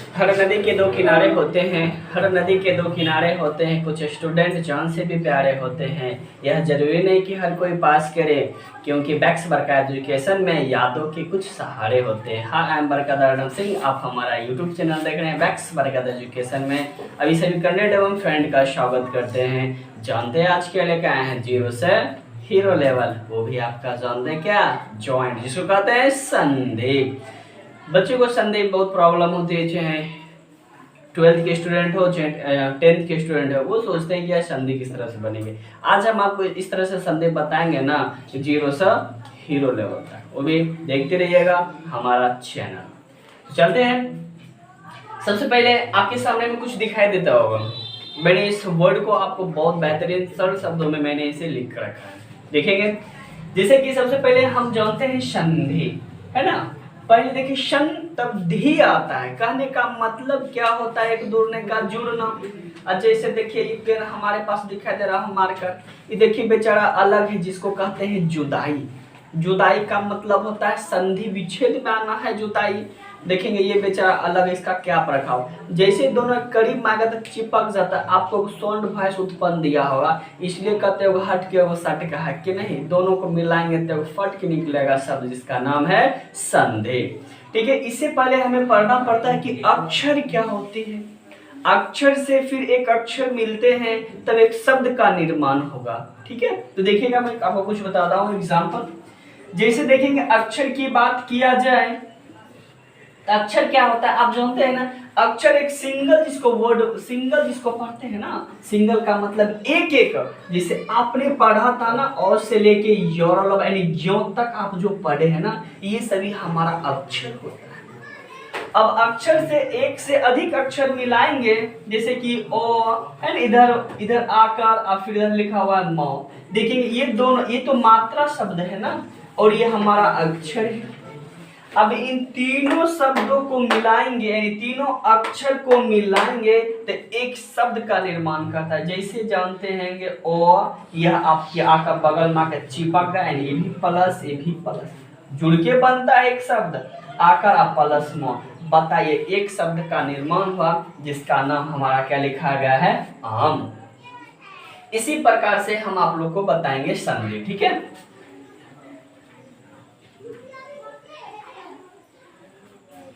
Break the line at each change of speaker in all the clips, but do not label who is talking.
हर नदी के दो किनारे होते हैं, हर नदी के दो किनारे होते हैं, कुछ स्टूडेंट जान से भी प्यारे होते हैं। यह जरूरी नहीं कि हर कोई पास करे, क्योंकि बैक्स बरका एजुकेशन में यादों के कुछ सहारे होते हैं। हाँ, आई एम बरकत सिंह, आप हमारा यूट्यूब चैनल देख रहे हैं बैक्स बरकत एजुकेशन में। अभी सभी कैंडिडेट एवं फ्रेंड का स्वागत करते हैं। जानते हैं आज के लेकर आए हैं 0 से हीरो लेवल, वो भी आपका जानते हैं क्या, जॉइंट, जिसको कहते हैं संधि। बच्चों को संधि बहुत प्रॉब्लम होती है, चाहे 12th के स्टूडेंट हो चाहे 10th के स्टूडेंट हो, वो सोचते हैं कि यार संधि किस तरह से बनेंगे। आज हम आपको इस तरह से संधि बताएंगे ना, 0 से हीरो लेवल तक, वो भी देखते रहिएगा हमारा चैनल। चलते हैं। सबसे पहले आपके सामने में कुछ दिखाई देता होगा, मैंने इस वर्ड को आपको बहुत बेहतरीन सरल शब्दों में मैंने इसे लिख कर रखा है, देखेंगे। जैसे कि सबसे पहले हम जानते हैं संधि, है ना। पहले देखिए शन तब धी आता है, कहने का मतलब क्या होता है, एक जुड़ने का, जुड़ना। और जैसे देखिए ये पेन हमारे पास दिखाई दे रहा है मार्कर, ये देखिए बेचारा अलग है, जिसको कहते हैं जुदाई। जुदाई का मतलब होता है संधि विच्छेद में आना है, जुदाई। देखेंगे ये बेचारा अलग है, इसका क्या प्रभाव, जैसे दोनों करीब मांगा तो चिपक जाता है। आपको साउंड वॉइस उत्पन्न दिया होगा, इसलिए कहते हैं वो हट के वो सट का है कि नहीं, दोनों को मिलाएंगे तो फट के निकलेगा शब्द, जिसका नाम है संधि। ठीक है, इससे पहले हमें पढ़ना पड़ता है कि अक्षर क्या होती है। अक्षर से फिर एक अक्षर मिलते हैं तब एक शब्द का निर्माण होगा। ठीक है, तो देखिएगा मैं आपको कुछ बताता हूँ एग्जाम्पल। जैसे देखेंगे अक्षर की बात किया जाए, अक्षर क्या होता है आप जानते हैं ना। अक्षर एक सिंगल, जिसको वर्ड सिंगल जिसको पढ़ते हैं ना, सिंगल का मतलब एक एक, जिसे आपने पढ़ा था ना, और से लेके योरल यानी ज्यों तक आप जो पढ़े हैं ना, ये सभी हमारा अक्षर होता है। अब अक्षर से एक से अधिक अक्षर मिलाएंगे, जैसे कि ओ एंड इधर आकार और फिर इधर लिखा हुआ है मौ। देखेंगे ये दोनों, ये तो मात्रा शब्द है ना, और ये हमारा अक्षर है। अब इन तीनों शब्दों को मिलाएंगे, यानी तीनों अक्षर को मिलाएंगे तो एक शब्द का निर्माण करता है। जैसे जानते हैं कि ओ, यह आपके आ का बगल में आकर चिपक गया, यानी ये भी प्लस ये भी प्लस, जुड़ के बनता है एक शब्द, आकर आप प्लस मो। बताइए एक शब्द का निर्माण हुआ, जिसका नाम हमारा क्या लिखा गया है, आम। इसी प्रकार से हम आप लोग को बताएंगे संधि। ठीक है,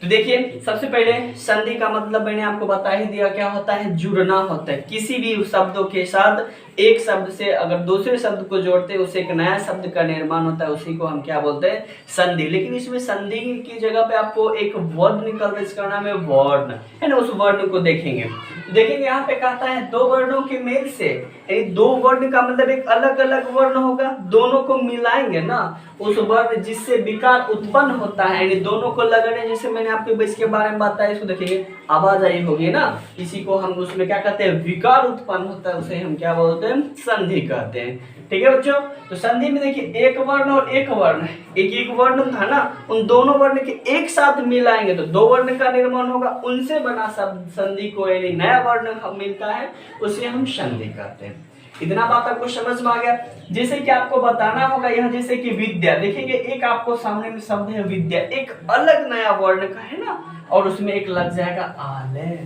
तो देखिए सबसे पहले संधि का मतलब मैंने आपको बता ही दिया, क्या होता है, जुड़ना होता है। किसी भी शब्दों के साथ एक शब्द से अगर दूसरे शब्द को जोड़ते हैं, उससे एक नया शब्द का निर्माण होता है, उसी को हम क्या बोलते हैं, संधि। लेकिन इसमें संधि की जगह पे आपको एक वर्ड निकलता है, इसका नाम है वर्ण, है ना। उस वर्ण को देखेंगे, देखेंगे यहाँ पे कहता है दो वर्णों के मेल से, यानी दो वर्ण का मतलब एक अलग अलग वर्ण होगा, दोनों को मिलाएंगे ना उस वर्ण, जिससे विकार उत्पन्न होता है, यानी दोनों को लगाने, जैसे मैंने आपको इसके बारे में बताया, इसको देखेंगे आवाज आई होगी ना, इसी को हम उसमें क्या कहते हैं, विकार उत्पन्न होता है, उसे हम क्या बोलते हैं, संधि कहते हैं। ठीक है बच्चों, तो संधि में देखिए एक वर्ण और एक वर्ण, एक एक वर्ण था ना, उन दोनों वर्ण के एक साथ मिलाएंगे तो दो वर्ण का निर्माण होगा, उनसे बना संधि को, यानी नया वर्ण मिलता है, उसे हम संधि कहते हैं। इतना बात आपको समझ में आ गया। जैसे कि आपको बताना होगा यहाँ, जैसे कि विद्या, देखेंगे एक आपको सामने में शब्द है विद्या, एक अलग नया वर्ण का है ना, और उसमें एक लग जाएगा आलय।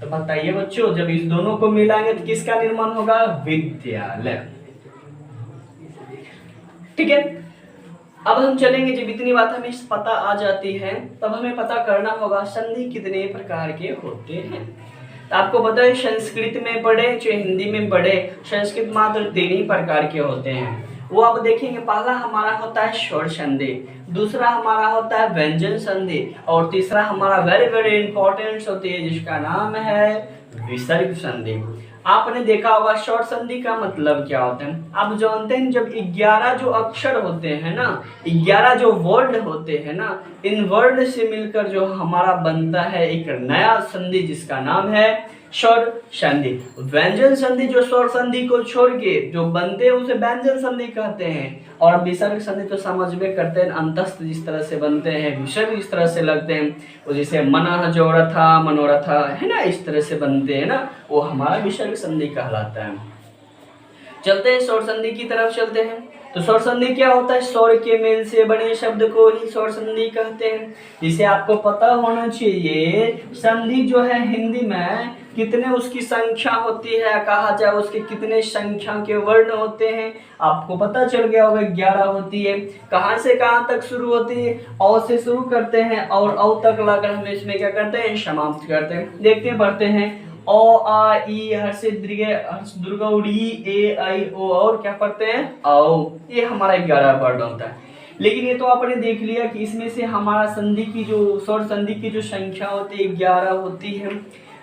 तो बताइए बच्चों, जब इस दोनों को मिलाएंगे तो किसका निर्माण होगा, विद्यालय। ठीक है, अब हम चलेंगे, जब इतनी बात हमें पता आ जाती है तब हमें पता करना होगा संधि कितने प्रकार के होते हैं। तो आपको पता है संस्कृत में पढ़े चाहे हिंदी में पढ़े, संस्कृत मात्र 3 ही प्रकार के होते हैं। वो आप देखेंगे, पहला हमारा होता है स्वर संधि, दूसरा हमारा होता है व्यंजन संधि, और तीसरा हमारा वेरी वेरी इंपॉर्टेंट होती है, जिसका नाम है विसर्ग संधि। आपने देखा होगा शॉर्ट संधि का मतलब क्या होता है, आप जानते हैं, जब 11 जो अक्षर होते हैं ना, 11 जो वर्ड होते हैं ना, इन वर्ड से मिलकर जो हमारा बनता है एक नया संधि, जिसका नाम है स्वर संधि। व्यंजन संधि जो स्वर संधि को छोड़ के जो बनते हैं उसे व्यंजन संधि कहते हैं, और विसर्ग संधि तो समझ में करते हैं, अंतस्थ जिस तरह से बनते हैं, विसर्ग इस तरह से लगते हैं, वो जैसे मनः जोरथा मनोरथा है ना, इस तरह से बनते हैं ना, वो हमारा विसर्ग संधि कहलाता है। चलते हैं स्वर संधि की तरफ चलते हैं। तो स्वर संधि क्या होता है? स्वर के मेल से बने शब्द को ही स्वर संधि कहते हैं। जिसे आपको पता होना चाहिए संधि जो है हिंदी में कितने उसकी संख्या होती है, कहा जाए उसके कितने संख्या के वर्ण होते हैं, आपको पता चल गया होगा 11 होती है। कहां से कहां तक शुरू होती है? औ से शुरू करते हैं और औ तक लाकर हम इसमें क्या करते हैं? समाप्त करते हैं। देखते हैं, पढ़ते हैं। ओ आ ई हर्ष दुर्गा उड़ी ए आई ओ, और क्या पढ़ते हैं? औ। ये हमारा 11 वर्ण होता है। लेकिन ये तो आपने देख लिया कि इसमें से हमारा संधि की जो स्वर संधि की जो संख्या होती है 11 होती है।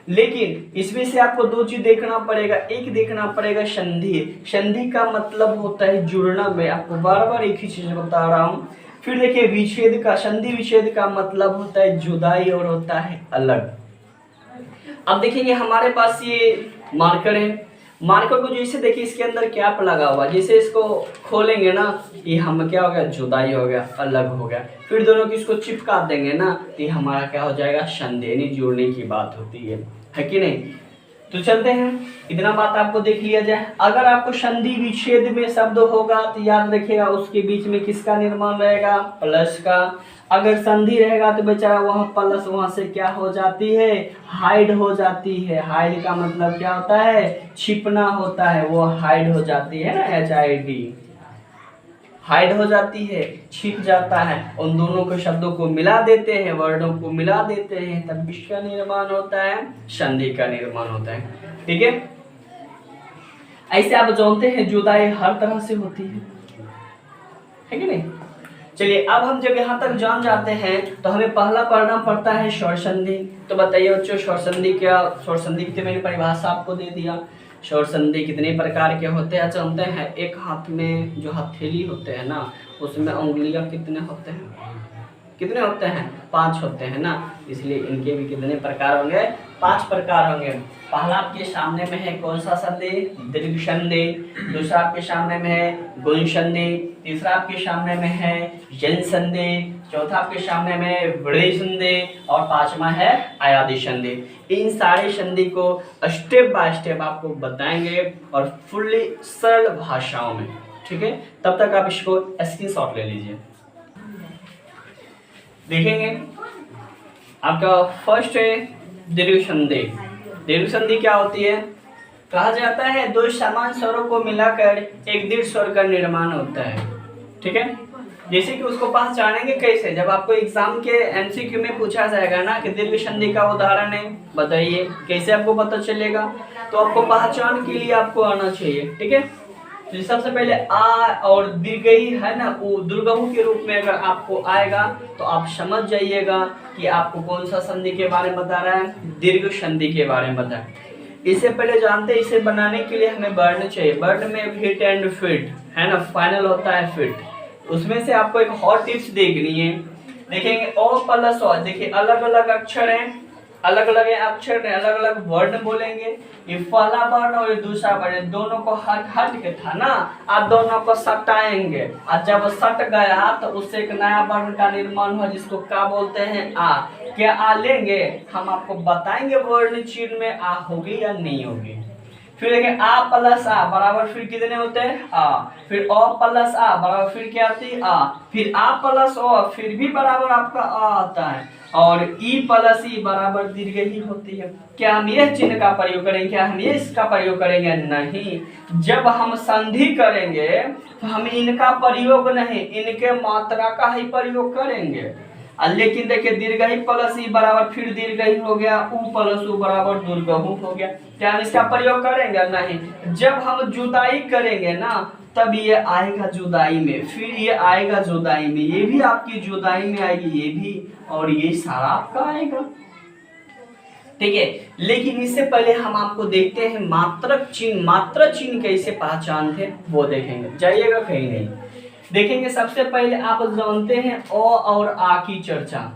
लेकिन इसमें से आपको दो चीज देखना पड़ेगा। एक देखना पड़ेगा संधि। संधि का मतलब होता है जुड़ना। मैं आपको बार बार एक ही चीज बता रहा हूँ। फिर देखिए विच्छेद का, संधि विच्छेद का मतलब होता है जुदाई और होता है अलग। अब देखेंगे हमारे पास ये मार्कर है। मार्कर को जैसे देखिए इसके अंदर कैप लगा हुआ, जैसे इसको खोलेंगे ना, ये हम क्या हो गया? जुदाई हो गया, अलग हो गया। फिर दोनों की इसको चिपका देंगे ना, तो ये हमारा क्या हो जाएगा? संधि, यानी जोड़ने की बात होती है कि नहीं? तो चलते हैं, इतना बात आपको देख लिया जाए। अगर आपको संधि विच्छेद में शब्द होगा तो याद रखिएगा उसके बीच में किसका निर्माण रहेगा? प्लस का। अगर संधि रहेगा तो बेचारा वहां प्लस वहां से क्या हो जाती है? हाइड हो जाती है। हाइड का मतलब क्या होता है? छिपना होता है, वो हाइड हो जाती है ना, HID, हाइड हो जाती है, छिप जाता है। उन दोनों के शब्दों को मिला देते हैं, वर्णों को मिला देते हैं, तब किसका निर्माण होता है? संधि का निर्माण होता है। ठीक है, ऐसे आप जानते हैं जुदाई हर तरह से होती है कि नहीं? चलिए अब हम जब यहाँ तक जान जाते हैं तो हमें पहला पढ़ना पड़ता है स्वर संधि। तो बताइए बच्चों, स्वर संधि क्या? स्वर संधि की मैंने परिभाषा आपको दे दिया। स्वर संधि कितने प्रकार के होते हैं जानते हैं? एक हाथ में जो हथेली होते हैं ना, उसमें उंगलियां कितने होते हैं? कितने होते हैं? 5 होते हैं ना, इसलिए इनके भी कितने प्रकार होंगे? 5 प्रकार होंगे। पहला आपके सामने में है कौन सा संधि? दीर्घ संधि। दूसरा आपके सामने में है गुण संधि। तीसरा आपके सामने में है जन संधि। चौथा आपके सामने में है वृद्धि संधि और पांचवा है आयादी संधि। इन सारे संधि को स्टेप बाय स्टेप आपको बताएंगे और फुल्ली सरल भाषाओं में। ठीक है, तब तक आप इसको स्क्रीनशॉट ले लीजिए। देखेंगे आपका फर्स्ट है दीर्घ संधि। दीर्घ संधि क्या होती है? कहा जाता है दो समान स्वरों को मिलाकर एक दीर्घ स्वर का निर्माण होता है। ठीक है, जैसे कि उसको पहचानेंगे कैसे? जब आपको एग्जाम के MCQ में पूछा जाएगा ना कि दीर्घ संधि का उदाहरण है, बताइए कैसे आपको पता चलेगा? तो आपको पहचान के लिए आपको आना चाहिए। ठीक है, तो सबसे पहले आ और दीर्घई है ना, वो दुर्गहु के रूप में अगर आपको आएगा तो आप समझ जाइएगा कि आपको कौन सा संधि के बारे में बता रहा है? दीर्घ संधि के बारे में बता रहा है। इससे पहले जानते हैं इसे बनाने के लिए हमें वर्ण चाहिए। वर्ण में हिट एंड फिट है ना, फाइनल होता है फिट। उसमें से आपको एक और टिप्स देखनी है। देखेंगे ओ प्लस ओ, देखिए अलग अलग अक्षर हैं, अलग अलग अक्षर ने अलग अलग वर्ण बोलेंगे। ये पहला वर्ण और दूसरा वर्ण दोनों को हट हट के था ना, आप दोनों को सटाएंगे और जब सट गया तो उससे एक नया वर्ण का निर्माण हुआ जिसको क्या बोलते हैं? आ। क्या आ लेंगे? हम आपको बताएंगे वर्ण चिन्ह में आ होगी या नहीं होगी। फिर देखिए आ प्लस आ बराबर फिर कितने होते हैं? आ। फिर ओ प्लस आ बराबर फिर क्या आती है? आ। फिर आ प्लस ओ फिर भी बराबर आपका आ आता है। और ई प्लस ई बराबर दीर्घ ही होती है। क्या हम यह चिन्ह का प्रयोग करेंगे? क्या हम ये इसका प्रयोग करेंगे? नहीं। जब हम संधि करेंगे तो हम इनका प्रयोग नहीं, इनके मात्रा का ही प्रयोग करेंगे। लेकिन देखिए दीर्घ ही प्लस ई बराबर फिर दीर्घ ही हो गया, उ प्लस उ बराबर दुर्गहु हो गया। क्या हम इसका प्रयोग करेंगे? नहीं। जब हम जुदाई करेंगे ना तब ये आएगा जुदाई में, फिर ये आएगा जुदाई में, ये भी आपकी जुदाई में आएगी, ये भी, और ये सारा आपका आएगा। ठीक है, लेकिन इससे पहले हम आपको देखते हैं मात्रक चिन्ह। मात्रक चिन्ह कैसे पहचानते हैं वो देखेंगे, जाइएगा कहीं नहीं। देखेंगे सबसे पहले आप जानते हैं ओ और आ की चर्चा।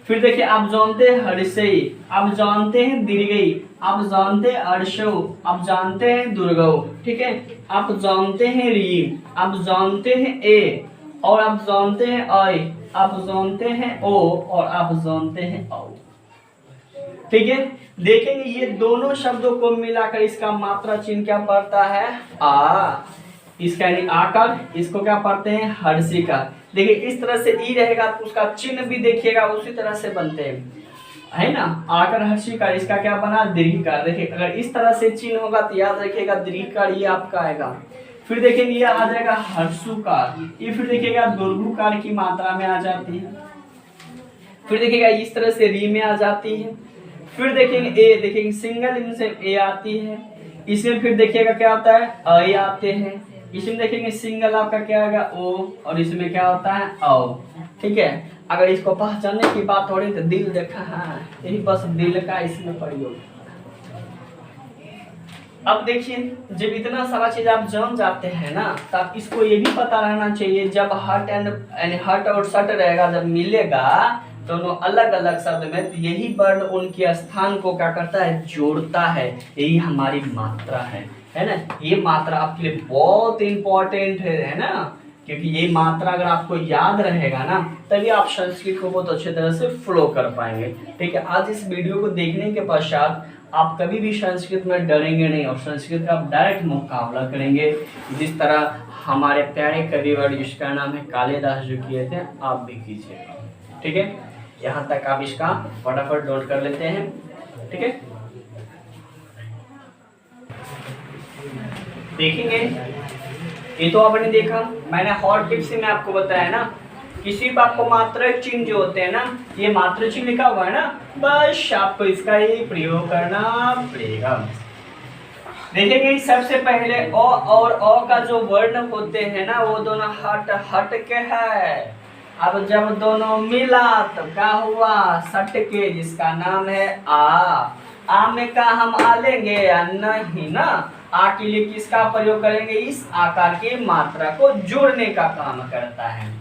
फिर देखिए आप जानते हैं हर्षई, आप जानते हैं दीर्घई, आप जानते हैं अर्शौ, आप जानते हैं दुर्गौ। ठीक है, आप जानते हैं री, आप जानते हैं ए, और आप जानते हैं आई, आप जानते हैं ओ, और आप जानते हैं औ। ठीक है, देखेंगे ये दोनों शब्दों को मिलाकर इसका मात्रा चिन्ह क्या पड़ता है? आ। इसका यानी आकार, इसको क्या पढ़ते हैं हर्षिकार। देखिए इस तरह से ई रहेगा तो उसका चिन्ह भी देखिएगा उसी तरह से बनते हैं, है ना। आकार हर्षिकार, इसका क्या बना दीर्घिकार। देखिए अगर इस तरह से चिन्ह होगा तो याद रखिएगा दीर्घिकार ये आपका आएगा। फिर देखेंगे ये आ जाएगा हर्षुकार, ये फिर देखिएगा दुर्घुकार की मात्रा में आ जाती है। फिर देखिएगा इस तरह से री में आ जाती है। फिर देखेंगे ए, देखेंगे सिंगल इन से ए आती है। इसमें फिर देखिएगा क्या होता है अ आते हैं। इसमें देखेंगे सिंगल आपका क्या आएगा ओ, और इसमें क्या होता है औ। ठीक है, अगर इसको पहचानने की बात हो रही तो दिल देखा है, यही बस दिल का इसमें प्रयोग। अब देखिए जब इतना सारा चीज आप जान जाते हैं ना, तब इसको ये भी पता रहना चाहिए जब हट एंड यानी हट और सट रहेगा, जब मिलेगा दोनों अलग अलग शब्द में, तो यही वर्ण उनके स्थान को क्या करता है जोड़ता है। यही हमारी मात्रा है ना। ये मात्रा आपके लिए बहुत इंपॉर्टेंट है ना, क्योंकि ये मात्रा अगर आपको याद रहेगा ना तभी आप संस्कृत को बहुत अच्छे तरह से फ्लो कर पाएंगे। ठीक है, आज इस वीडियो को देखने के पश्चात आप कभी भी संस्कृत में डरेंगे नहीं और संस्कृत का आप डायरेक्ट मुकाबला करेंगे, जिस तरह हमारे प्यारे कविवर जिसका नाम है कालिदास जो किए थे, आप भी कीजिए। ठीक है, यहाँ तक आप इसका फटाफट नोट कर लेते हैं। ठीक है, देखेंगे ये तो आपने देखा, मैंने हॉट टिप्स में आपको बताया ना, किसी भी आपको मात्रक चिन्ह जो होते हैं ना, ये मात्रक चिन्ह लिखा हुआ है ना, बस आपको इसका ही प्रयोग करना पड़ेगा। देखेंगे सबसे पहले अ और अ का जो वर्ण होते हैं ना, वो दोनों हट हट के है। अब जब दोनों मिला तो क्या हुआ सट के, जिसका नाम है आ में का हम आ लेंगे या नहीं ना। आ के लिए किसका प्रयोग करेंगे, इस आकार की मात्रा को जोड़ने का काम करता है।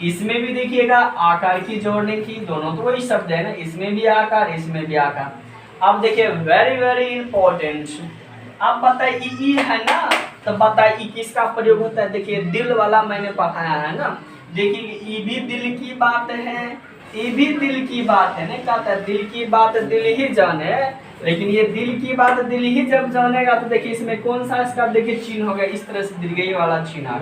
इसमें भी देखिएगा आकार की जोड़ने की, दोनों तो वही शब्द है ना, इसमें भी आकार इसमें भी आकार। अब देखिए वेरी वेरी इंपॉर्टेंट, अब बताइए ई है ना, तो बताइए किसका प्रयोग होता है। देखिए दिल वाला मैंने पढ़ाया है ना, देखिए ये भी दिल की बात है, ये भी दिल की बात है। नहीं कहता दिल की बात दिल ही जाने, लेकिन ये दिल की बात दिल ही जब जानेगा तो देखिए इसमें कौन सा इसका देखिए चिन्ह हो गया, इस तरह से दीर्घई वाला चिन्ह आ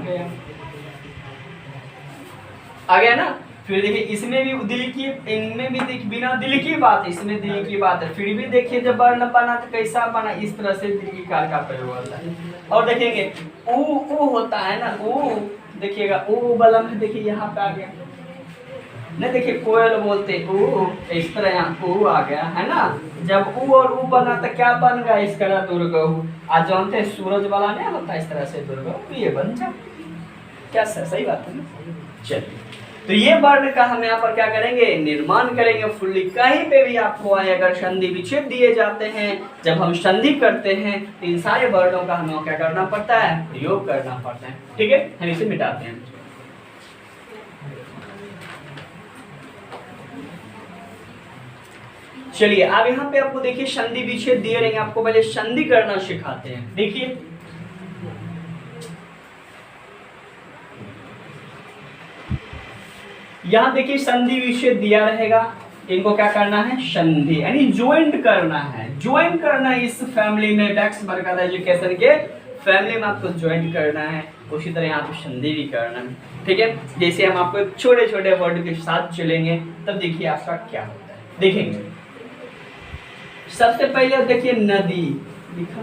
गया ना। फिर देखिए इसमें भी दिल की, इनमें भी देखिए बिना दिल की बात, इसमें दिल की बात है। फिर भी देखिए जब वर्ण बना तो कैसा बना, इस तरह से दीर्घिकार का प्रयोग होता है। और देखेंगे ऊ होता है ना, ऊ देखिएगा ऊ बलम है, देखिए यहाँ पे आ गया नहीं, देखिए कोयल बोलते ऊ, इस तरह यहाँ ऊ आ गया है ना। जब ऊ और ऊ बना तो क्या बन गया इसका दुर्गहु। आज जानते हैं सूरज वाला नहीं होता इस तरह से दुर्गहु, ये बन जाए क्या सही बात है ना। चलिए तो ये वर्ण का हम यहाँ पर क्या करेंगे निर्माण करेंगे फुल्ली। कहीं पे भी आपको आए अगर संधि विच्छेद दिए जाते हैं, जब हम संधि करते हैं तो इन सारे वर्णों का हमें क्या करना पड़ता है प्रयोग करना पड़ता है। ठीक है, हम इसे मिटाते हैं। चलिए अब यहाँ पे आपको देखिए संधि विच्छेद दिए रहेंगे, आपको पहले संधि करना सिखाते हैं। देखिए यहाँ देखिए संधि विच्छेद दिया रहेगा, इनको क्या करना है संधि यानी ज्वाइंट करना है। ज्वाइंट करना है इस फैमिली में, बैक्स बरकत एजुकेशन के फैमिली में आपको ज्वाइंट करना है, उसी तरह यहाँ पे संधि भी करना है। ठीक है, जैसे हम आपको छोटे छोटे वर्ड के साथ चलेंगे तब देखिए आपका क्या होता है। देखेंगे सबसे पहले देखिए नदी लिखा,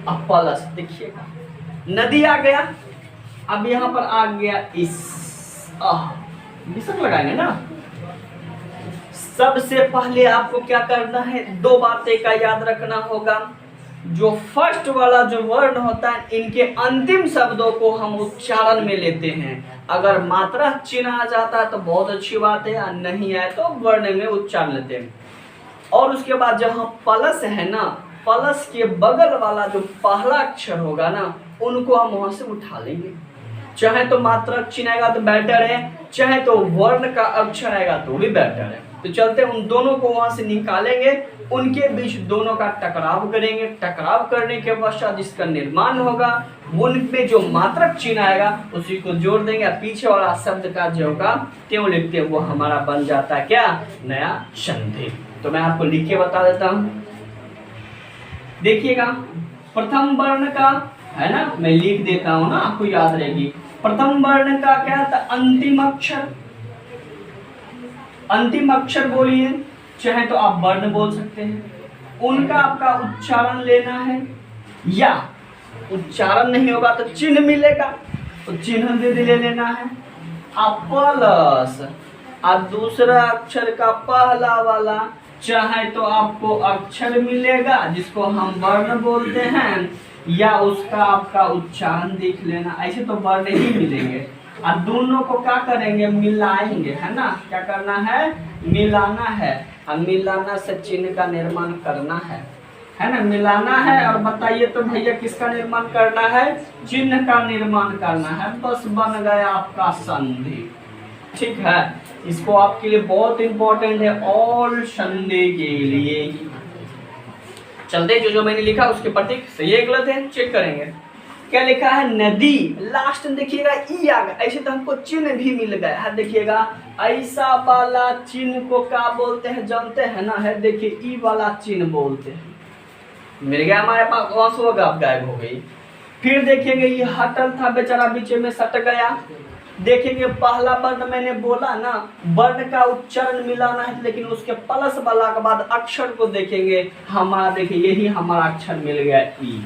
अब प्लस देखिएगा नदी आ गया, अब यहाँ पर आ गया इस लगाएंगे ना। सबसे पहले आपको क्या करना है, दो बातें का याद रखना होगा। जो फर्स्ट वाला जो वर्ण होता है, इनके अंतिम शब्दों को हम उच्चारण में लेते हैं। अगर मात्रा चिन्ह आ जाता है तो बहुत अच्छी बात है, नहीं आए तो वर्ण में उच्चारण लेते हैं। और उसके बाद जहाँ प्लस है ना, प्लस के बगल वाला जो पहला अक्षर होगा ना, उनको हम वहां से उठा लेंगे। चाहे तो मात्रा चिन्ह आएगा तो बेटर है, चाहे तो वर्ण का अक्षर आएगा तो भी बेटर है। तो चलते उन दोनों को वहां से निकालेंगे, उनके बीच दोनों का टकराव करेंगे। टकराव करने के पश्चात जिसका निर्माण होगा, उनपे जो मात्रक चिन्ह आएगा उसी को जोड़ देंगे। पीछे वाला शब्द का जो होगा क्यों लिखते हैं वो हमारा बन जाता है क्या नया संधि। तो मैं आपको लिख के बता देता हूं। देखिएगा प्रथम वर्ण का है ना, मैं लिख देता हूँ ना, आपको याद रहेगी। प्रथम वर्ण का क्या था, अंतिम अक्षर। अंतिम अक्षर बोलिए, चाहे तो आप वर्ण बोल सकते हैं, उनका आपका उच्चारण लेना है, या उच्चारण नहीं होगा तो चिन्ह मिलेगा तो चिन्ह ले लेना है। आप प्लस आप दूसरा अक्षर का पहला वाला, चाहे तो आपको अक्षर मिलेगा जिसको हम वर्ण बोलते हैं, या उसका आपका उच्चारण देख लेना। ऐसे तो वर्ण ही मिलेंगे, और दोनों को क्या करेंगे, मिलाएंगे, है ना। क्या करना है, मिलाना है, और मिलाना से चिन्ह का निर्माण करना है ना, मिलाना है। और बताइए तो भैया किसका निर्माण करना है, चिन्ह का निर्माण करना है। बस बन गया आपका संधि। ठीक है, इसको आपके लिए बहुत इंपॉर्टेंट है, ऑल संधि के लिए। चलते जो मैंने लिखा उसके प्रतीक सही है गलत है चेक करेंगे। क्या लिखा है, नदी, लास्ट में देखिएगा ई आ गया, ऐसे तो हमको चिन्ह भी मिल गया है। देखिएगा ऐसा वाला चिन्ह को क्या बोलते हैं जानते हैं ना, है देखिए ई वाला चिन्ह बोलते हैं। मिल गया हमारे पास, कौन सा होगा, आप गायब हो गई। फिर देखेंगे ये हटल था बेचारा, बीच में सट गया। देखेंगे पहला वर्ण मैंने बोला ना, वर्ण का उच्चारण मिलाना है, लेकिन उसके प्लस वाला के बाद अक्षर को देखेंगे। हमारा देखिए यही हमारा अक्षर मिल गया ई।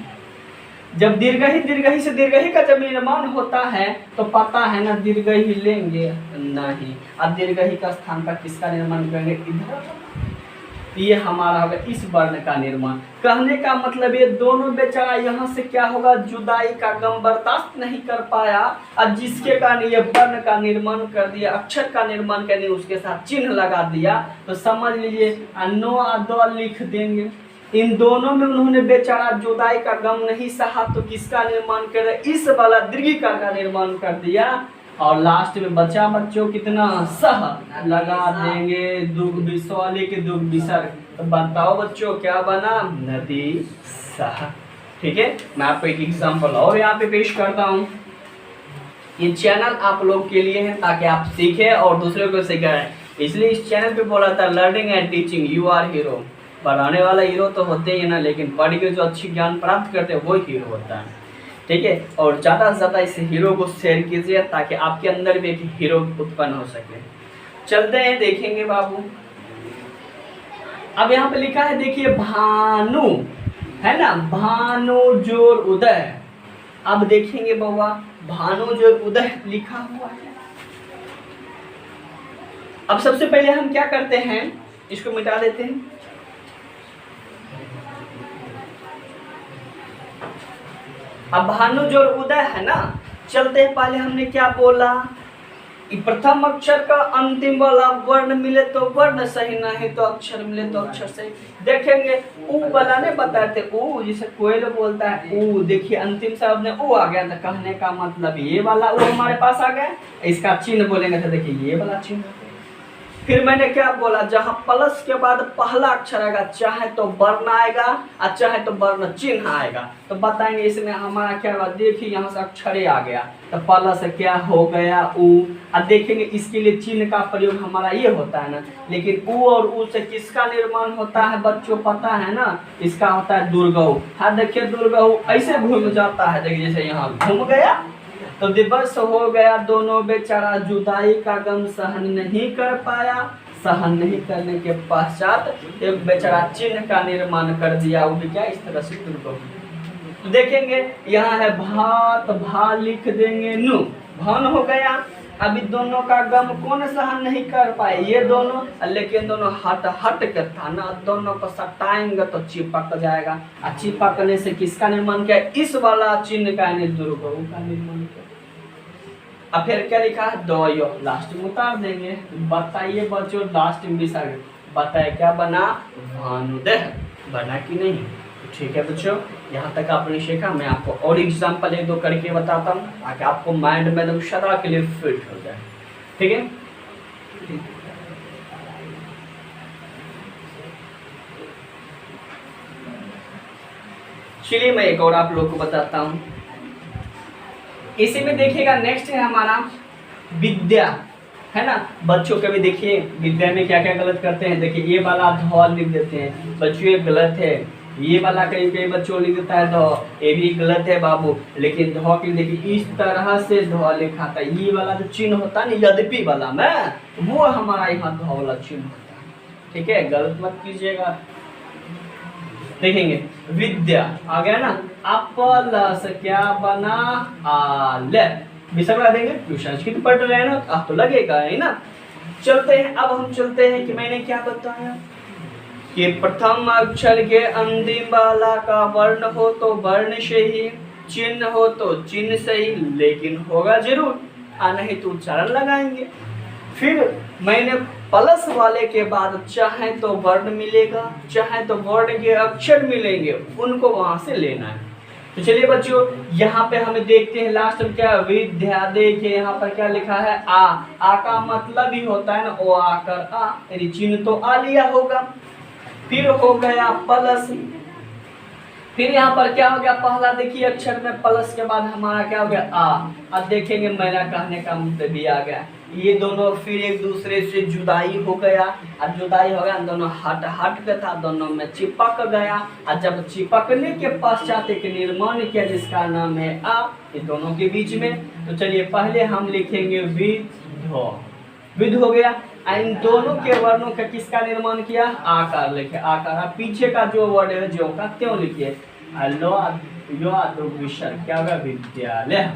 जब दीर्घही से दीर्घही का जब निर्माण होता है तो पता है ना, दीर्घही लेंगे नहीं, अब दीर्घही का स्थान पर किसका निर्माण करेंगे, इधर। ये हमारा होगा इस वर्ण का निर्माण। कहने का मतलब ये दोनों बेचारा यहाँ से क्या होगा, जुदाई का गम बर्दाश्त नहीं कर पाया, और जिसके कारण ये वर्ण का निर्माण कर दिया, अक्षर का निर्माण कर दिया, उसके साथ चिन्ह लगा दिया, तो समझ लीजिए नो दो लिख देंगे। इन दोनों में उन्होंने बेचारा जुदाई का गम नहीं सहा, तो किसका निर्माण कर दिया, इस वाला दीर्घिकार का निर्माण कर दिया। और लास्ट में बचा बच्चों कितना, सह लगा देंगे, दुग विसौली के दुग विसर्ग। तो बताओ बच्चों क्या बना, नदी सह। ठीक है, मैं आपको एक एग्जांपल और यहाँ पे पेश करता हूँ। ये चैनल आप लोग के लिए है ताकि आप सीखें और दूसरों को सिखाएं, इसलिए इस चैनल पे बोला था learning and teaching you are hero. पढ़ाने वाला हीरो तो होते ही ना, लेकिन पढ़ के जो अच्छी ज्ञान प्राप्त करते हैं वो हीरो होता है। ठीक है, और ज़्यादा से ज़्यादा इस हीरो को शेयर कीजिए ताकि आपके अंदर भी एक हीरो उत्पन्न हो सके। चलते हैं, देखेंगे बाबू। अब यहाँ पे लिखा है देखिए भानु, है ना, भानु जोर उदय। अब देखेंगे बाबा, भानु जोर उदय लिखा हुआ है। अब सबसे पहले हम क्या करते हैं, इसको मिटा देते हैं। अब भानु जोर उदय है ना, चलते हैं। पहले हमने क्या बोला, प्रथम अक्षर का अंतिम वाला वर्ण मिले तो वर्ण सही, नहीं तो अक्षर मिले तो अक्षर सही। देखेंगे ऊ वाला ने बताए थे, ऊ जिसे कोयल बोलता है ऊ, देखिए अंतिम शब्द में ऊ आ गया, तो कहने का मतलब ये वाला ऊ हमारे पास आ गया। इसका चिन्ह बोलेंगे तो देखिए ये वाला चिन्ह। फिर मैंने क्या बोला, जहाँ प्लस के बाद पहला अक्षर आएगा, चाहे तो वर्ण आएगा और चाहे तो वर्ण चिन्ह आएगा, तो बताएंगे इसमें हमारा क्या होगा। देखिए यहाँ से अक्षर आ गया तो प्लस क्या हो गया, ऊ। अब देखेंगे इसके लिए चिन्ह का प्रयोग हमारा ये होता है ना, लेकिन ऊ और ऊ से किसका निर्माण होता है बच्चों, पता है ना, इसका होता है दुर्गऊ। हाँ देखिए दुर्गऊ ऐसे घूम जाता है, देखिए जैसे यहाँ घूम गया तो दिवस हो गया, दोनों बेचारा जुदाई का गम सहन नहीं कर पाया। सहन नहीं करने के पश्चात एक बेचारा चिन्ह का निर्माण कर दिया, वो भी क्या इस तरह से तुमको। देखेंगे यहाँ है भात, भा लिख देंगे नु, भन हो गया। अभी दोनों का गम कौन सहन नहीं कर पाए, ये दोनों, लेकिन दोनों हट हट के था ना, दोनों को सटाएंगे तो चिपक जाएगा, और चिपकने से किसका निर्माण किया, इस वाला चिन्ह का दुर्गऊ का निर्माण किया। अब फिर क्या लिखा है, दो लास्ट में उतार देंगे। बताइए बच्चों लास्ट में विसर्ग, बताए क्या बना, भानुदेह बना कि नहीं। ठीक है बच्चों, यहाँ तक आपने सीखा। मैं आपको और एग्जाम्पल एक दो करके बताता हूँ ताकि आपको माइंड में एकदम सदा के लिए फिट हो जाए। ठीक है, चलिए मैं एक और आप लोग को बताता हूँ। इसी में देखिएगा नेक्स्ट है हमारा विद्या, है ना। बच्चों कभी देखिए विद्या में क्या क्या गलत करते हैं, देखिए ये वाला धौल लिख देते हैं बच्चों, ये गलत है। ये वाला कई कई बच्चों लिख देता है ध, ये भी गलत है बाबू, लेकिन ध के देखिए इस तरह से ध लिखा था। ये वाला जो चिन्ह होता है ना यद्यपि वाला में, वो हमारा यहाँ ध वाला चिन्ह होता है। ठीक है, गलत मत कीजिएगा। देखेंगे विद्या आ गया ना, अपलस क्या बना आल, विषय बना देंगे। ट्यूशन की तो पढ़ रहे हैं ना, आप तो लगेगा है ना। चलते हैं, अब हम चलते हैं कि मैंने क्या बताया कि प्रथम अक्षर के अंतिम वाला का वर्ण हो तो वर्ण से ही, चिन्ह हो तो चिन्ह से ही, लेकिन होगा जरूर, नहीं तो उच्चारण लगाएंगे। फिर मैंने प्लस वाले के बाद चाहे तो वर्ण मिलेगा, चाहे तो वर्ण के अक्षर मिलेंगे, उनको वहां से लेना है। तो चलिए बच्चों, यहाँ पे हमें देखते हैं लास्ट में क्या, विद्या। देखिए यहाँ पर क्या लिखा है, आ का मतलब ही होता है ना ओ आकर आ, यानी चिन्ह तो आ लिया होगा। फिर हो गया प्लस, फिर यहाँ पर क्या हो गया, पहला देखिए अक्षर में प्लस के बाद हमारा क्या हो गया आ। अब देखेंगे मेरा कहने का मतलब भी आ गया, ये दोनों फिर एक दूसरे से जुदाई हो गया, और जुदाई हो गया, दोनों हट हट के था, दोनों में चिपक गया, और जब चिपकने के पश्चात एक निर्माण किया जिसका नाम है आ, ये दोनों के बीच में। तो चलिए पहले हम लिखेंगे विध, विध हो गया, इन दोनों के वर्णों का किसका निर्माण किया, आकार लिखे, आकार। पीछे का जो वर्ड है जो का त्यों लिखिए, क्या होगा, विद्यालय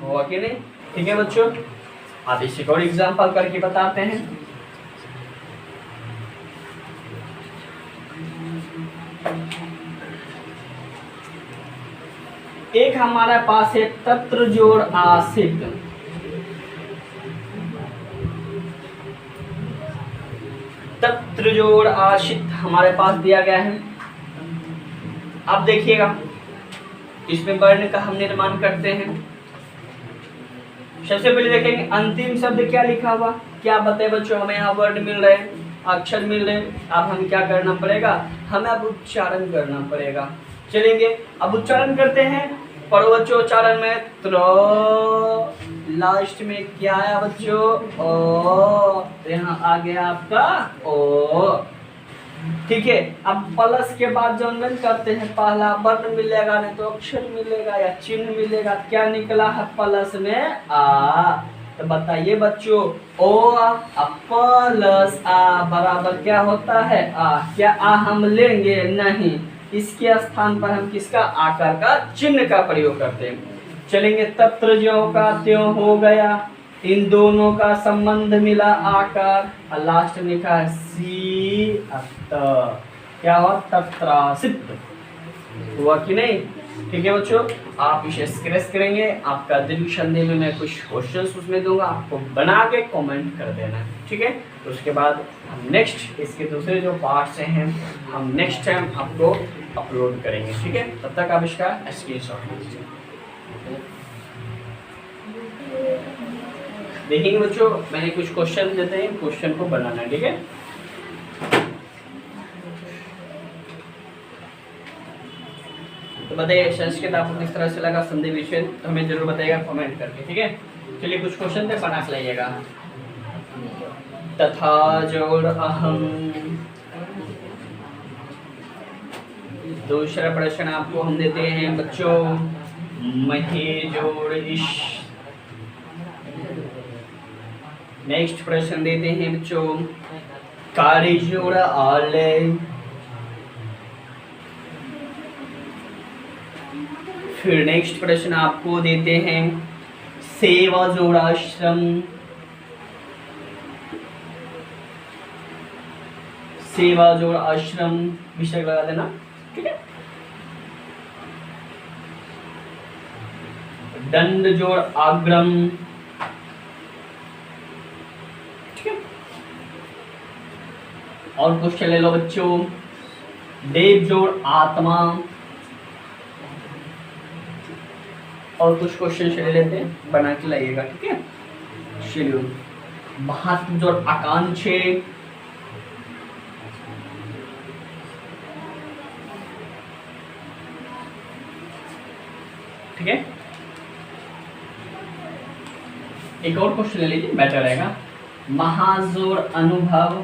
होगा कि नहीं। ठीक है बच्चों, आप इसी को एग्जाम्पल करके बताते हैं। एक हमारे पास है तत्र जोड़ आसित, तत्र जोड़ आशित हमारे पास दिया गया है। अब देखिएगा इसमें वर्ण का हम निर्माण करते हैं। सबसे पहले देखेंगे अंतिम शब्द क्या लिखा हुआ, क्या बताए बच्चों, हमें यहाँ वर्ड मिल रहे हैं, अक्षर मिल रहे हैं। अब हमें क्या करना पड़ेगा, हमें अब उच्चारण करना पड़ेगा। चलेंगे अब उच्चारण करते हैं। पढ़ो बच्चों उच्चारण में, लास्ट में क्या आया बच्चों, ओ, यहाँ आ गया आपका ओ। ठीक है, अब प्लस के बाद जो हम करते हैं, पहला वर्ण मिलेगा, नहीं तो अक्षर मिलेगा या चिन्ह मिलेगा। क्या निकला है प्लस में आ, तो बताइए बच्चों, ओ प्लस आ बराबर क्या होता है आ। क्या आ हम लेंगे, नहीं, इसके स्थान पर हम किसका, आकार का चिन्ह का प्रयोग करते हैं। चलेंगे तत्र ज्यों का त्यों हो गया, इन दोनों का संबंध मिला आकार, और लास्ट में लिखा है सी अत, क्या हुआ, तत्रासित हुआ कि नहीं। ठीक है बच्चों, आप इसे स्क्रैच करेंगे, आपका दीर्घ संधि में मैं कुछ क्वेश्चंस उसमें दूंगा, आपको बना के कमेंट कर देना है। ठीक है, तो उसके बाद हम नेक्स्ट इसके दूसरे जो पार्ट्स हैं हम नेक्स्ट टाइम आपको अपलोड करेंगे। ठीक है, तब तक आप इसका स्क्रीनशॉट लीजिए। देखेंगे बच्चों, मैंने कुछ क्वेश्चन देते हैं, क्वेश्चन को बनाना है। ठीक है, तो बताइए संस्कृत आपको किस तरह से लगा, संधि विषय तो हमें जरूर बताइएगा कमेंट करके। ठीक है, चलिए कुछ क्वेश्चन थे, बना के लाइएगा। तथा जोड़ अहम, दूसरा प्रश्न आपको हम देते हैं बच्चों, महे जोड़ इश। नेक्स्ट प्रश्न देते हैं बच्चों, कारी जोड़ आले। फिर नेक्स्ट प्रश्न आपको देते हैं, सेवा जोड़ाश्रम। सेवा जोड़ आश्रम विषय लगा देना। ठीक है, दंड जोड़ आग्रम। ठीक है, और क्वेश्चन ले लो बच्चों, देव जोड़ आत्मा। और कुछ क्वेश्चन ले लेते हैं, बना के लाइएगा। ठीक है, चलिए महात्म जोड़ आकांक्षे। ठीक है, एक और क्वेश्चन ले लीजिए, बेटर रहेगा। महाजोड़ अनुभव।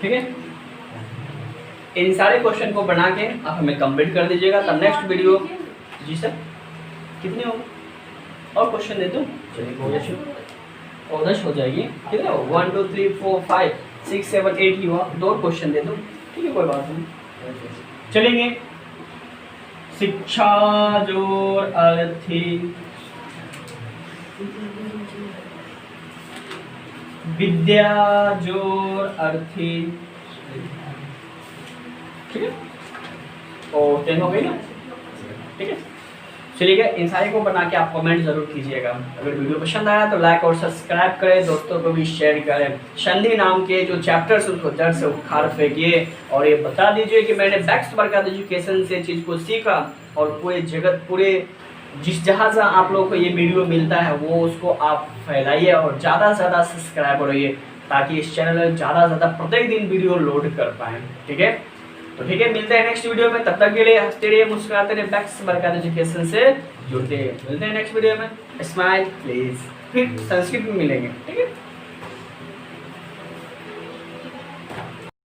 ठीक है। इन सारे क्वेश्चन को बना के आप हमें कंप्लीट कर दीजिएगा, तब नेक्स्ट वीडियो। जी सर कितने हो और क्वेश्चन दे दूँ? चलिए और 10 हो जाएगी। कितने हो? 1 2 3 4 5 6 7 8 ही हुआ, 2 क्वेश्चन दे दूँ, ठीक है कोई बात नहीं। चलेंगे। शिक्षा जोर अर्थी, विद्या जोर अर्थी, ठीक है। और 10 हो गई ना, ठीक है। चलिए इन सारे को बना के आप कमेंट जरूर कीजिएगा। अगर वीडियो पसंद आया तो लाइक और सब्सक्राइब करें, दोस्तों को भी शेयर करें। संधि नाम के जो चैप्टर्स उनको जड़ से उखाड़ फेंकिए और ये बता दीजिए कि मैंने बैक्स बरकत एजुकेशन से चीज़ को सीखा, और पूरे जगत, पूरे जिस जहाँ से आप लोगों को ये वीडियो मिलता है वो उसको आप फैलाइए और ज़्यादा से ज़्यादा सब्सक्राइब करिए, ताकि इस चैनल में ज़्यादा से ज़्यादा प्रत्येक दिन वीडियो लोड कर पाएँ, ठीक है। तो ठीक है, मिलते हैं नेक्स्ट वीडियो में। तब तक के लिए हंसते रहिए, मुस्कुराते रहिए, बैक्स बरकत एजुकेशन से जुड़ते हैं। मिलते हैं नेक्स्ट वीडियो में। स्माइल प्लीज, फिर संस्कृत में मिलेंगे, ठीक है।